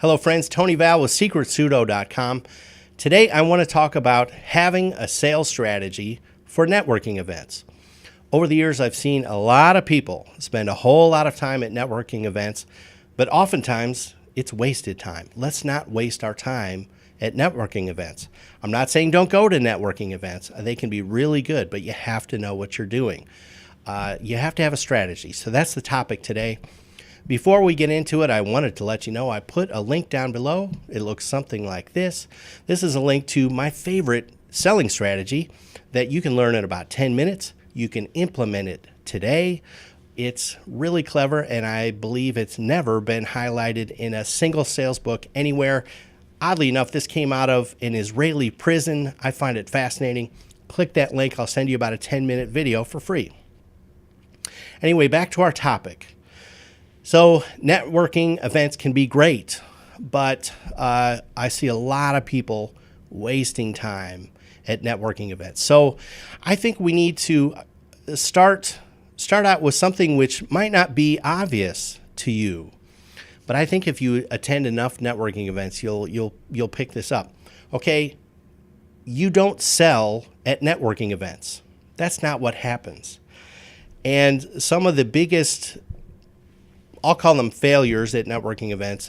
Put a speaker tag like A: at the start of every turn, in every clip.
A: Hello friends, Tony Val with SecretSudo.com. Today I want to talk about having a sales strategy for networking events. Over the years I've seen a lot of people spend a whole lot of time at networking events, but oftentimes it's wasted time. Let's not waste our time at networking events. I'm not saying don't go to networking events. They can be really good, but you have to know what you're doing. You have to have a strategy. So that's the topic today. Before we get into it, I wanted to let you know I put a link down below. It looks something like this. This is a link to my favorite selling strategy that you can learn in about 10 minutes. You can implement it today. It's really clever, and I believe it's never been highlighted in a single sales book anywhere. Oddly enough, this came out of an Israeli prison. I find it fascinating. Click that link. I'll send you about a 10-minute video for free. Anyway, back to our topic. So networking events can be great, but I see a lot of people wasting time at networking events. So I think we need to start out with something which might not be obvious to you, but I think if you attend enough networking events, you'll pick this up. Okay, you don't sell at networking events. That's not what happens. And some of the biggest, I'll call them failures at networking events,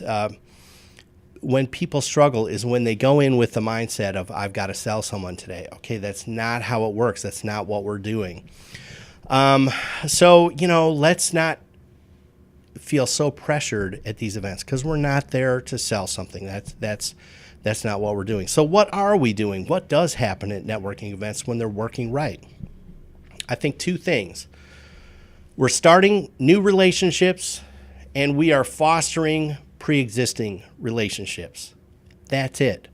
A: when people struggle is when they go in with the mindset of, I've got to sell someone today. Okay, that's not how it works. That's not what we're doing. So, let's not feel so pressured at these events because we're not there to sell something. That's not what we're doing. So what are we doing? What does happen at networking events when they're working right? I think two things. We're starting new relationships, and we are fostering pre-existing relationships. That's it.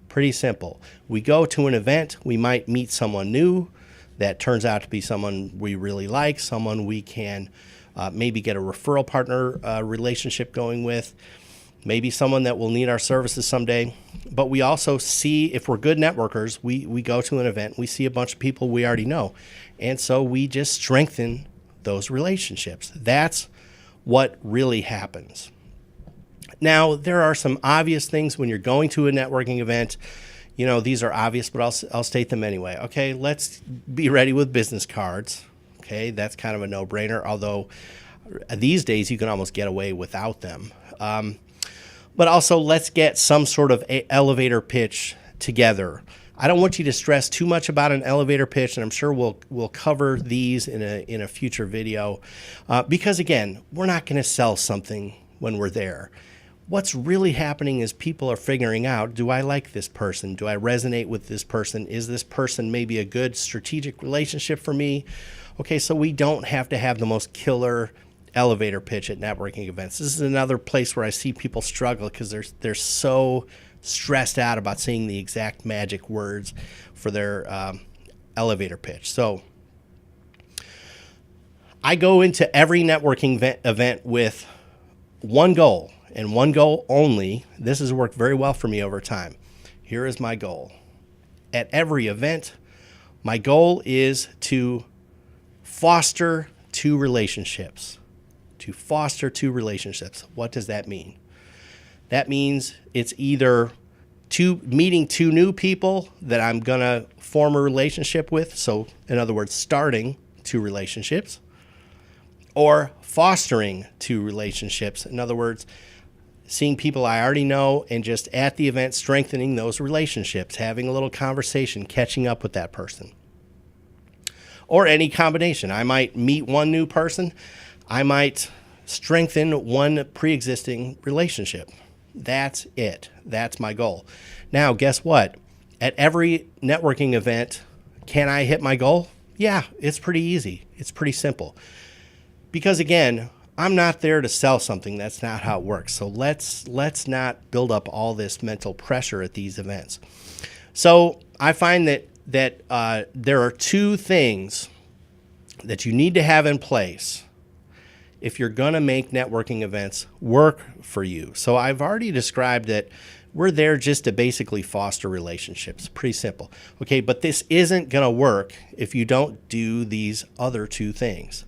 A: Pretty simple. We go to an event, we might meet someone new that turns out to be someone we really like, someone we can maybe get a referral partner relationship going with, maybe someone that will need our services someday. But we also see, if we're good networkers, we go to an event, we see a bunch of people we already know. And so we just strengthen those relationships. That's what really happens. Now, there are some obvious things when you're going to a networking event. These are obvious, but I'll state them anyway. Okay, let's be ready with business cards. Okay, that's kind of a no-brainer, although these days you can almost get away without them. But also, let's get some sort of elevator pitch together. I don't want you to stress too much about an elevator pitch, and I'm sure we'll cover these in a future video, because again, we're not going to sell something when we're there. What's really happening is people are figuring out, do I like this person? Do I resonate with this person? Is this person maybe a good strategic relationship for me? Okay, so we don't have to have the most killer elevator pitch at networking events. This is another place where I see people struggle because they're so stressed out about saying the exact magic words for their elevator pitch. So I go into every networking event with one goal and one goal only. This has worked very well for me over time. Here is my goal. At every event, my goal is to foster two relationships. To foster two relationships. What does that mean? That means it's either meeting two new people that I'm going to form a relationship with. So, in other words, starting two relationships, or fostering two relationships. In other words, seeing people I already know and just at the event strengthening those relationships, having a little conversation, catching up with that person. Or any combination. I might meet one new person. I might strengthen one pre-existing relationship. That's it. That's my goal. Now, guess what? At every networking event, can I hit my goal? Yeah, it's pretty easy. It's pretty simple. Because again, I'm not there to sell something. That's not how it works. So let's not build up all this mental pressure at these events. So I find that there are two things that you need to have in place if you're going to make networking events work for you. So I've already described that we're there just to basically foster relationships. Pretty simple. Okay, but this isn't going to work if you don't do these other two things.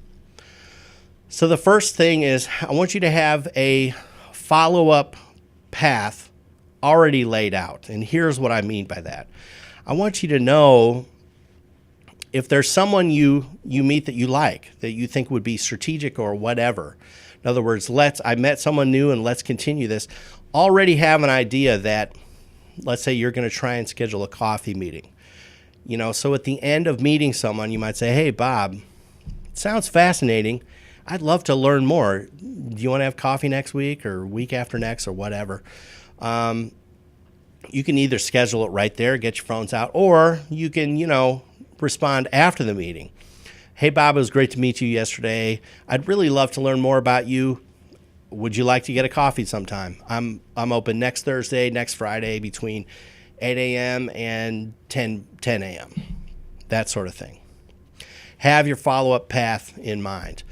A: So the first thing is I want you to have a follow-up path already laid out. And here's what I mean by that. I want you to know if there's someone you meet that you like, that you think would be strategic or whatever. In other words, I met someone new and let's continue this. Already have an idea that, let's say you're going to try and schedule a coffee meeting. So at the end of meeting someone, you might say, hey, Bob, it sounds fascinating. I'd love to learn more. Do you want to have coffee next week or week after next or whatever? You can either schedule it right there, get your phones out, or you can, respond after the meeting. Hey, Bob, it was great to meet you yesterday. I'd really love to learn more about you. Would you like to get a coffee sometime? I'm open next Thursday, next Friday between 8 a.m. and 10 a.m., that sort of thing. Have your follow-up path in mind.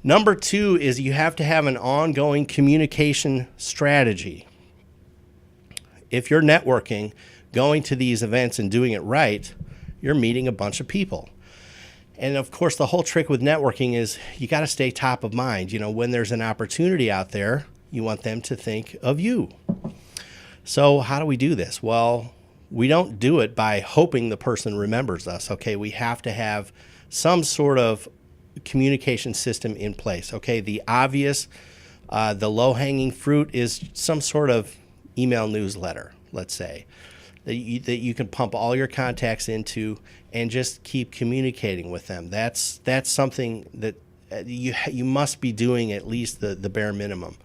A: Number 2 is you have to have an ongoing communication strategy. If you're networking, going to these events and doing it right, you're meeting a bunch of people. And of course, the whole trick with networking is you got to stay top of mind. When there's an opportunity out there, you want them to think of you. So how do we do this? Well, we don't do it by hoping the person remembers us. Okay, we have to have some sort of communication system in place. Okay, the obvious, the low-hanging fruit is some sort of email newsletter, let's say, that you can pump all your contacts into and just keep communicating with them. That's something that you must be doing at least the bare minimum.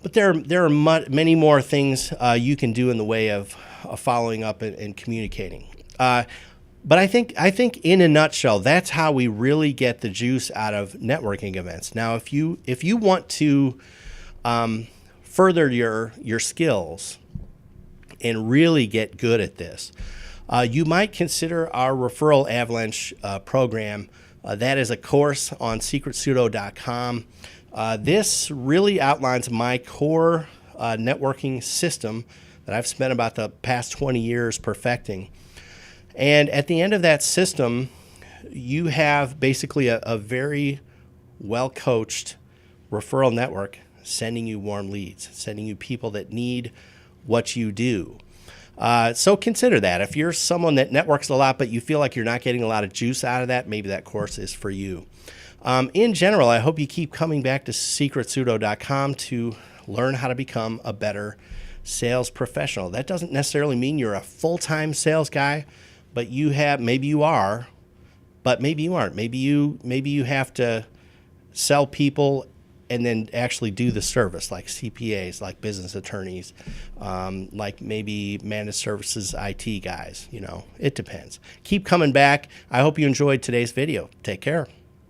A: But there are many more things you can do in the way of following up and communicating. But I think in a nutshell, that's how we really get the juice out of networking events. Now, if you want to further your skills and really get good at this, you might consider our Referral Avalanche program. That is a course on secretsudo.com. This really outlines my core networking system that I've spent about the past 20 years perfecting. And at the end of that system, you have basically a very well-coached referral network sending you warm leads, sending you people that need what you do. So consider that. If you're someone that networks a lot, but you feel like you're not getting a lot of juice out of that, maybe that course is for you. In general, I hope you keep coming back to secretsudo.com to learn how to become a better sales professional. That doesn't necessarily mean you're a full-time sales guy, but maybe you are, but maybe you aren't. Maybe you have to sell people and then actually do the service, like CPAs, like business attorneys, like maybe managed services IT guys. It depends. Keep coming back. I hope you enjoyed today's video. Take care.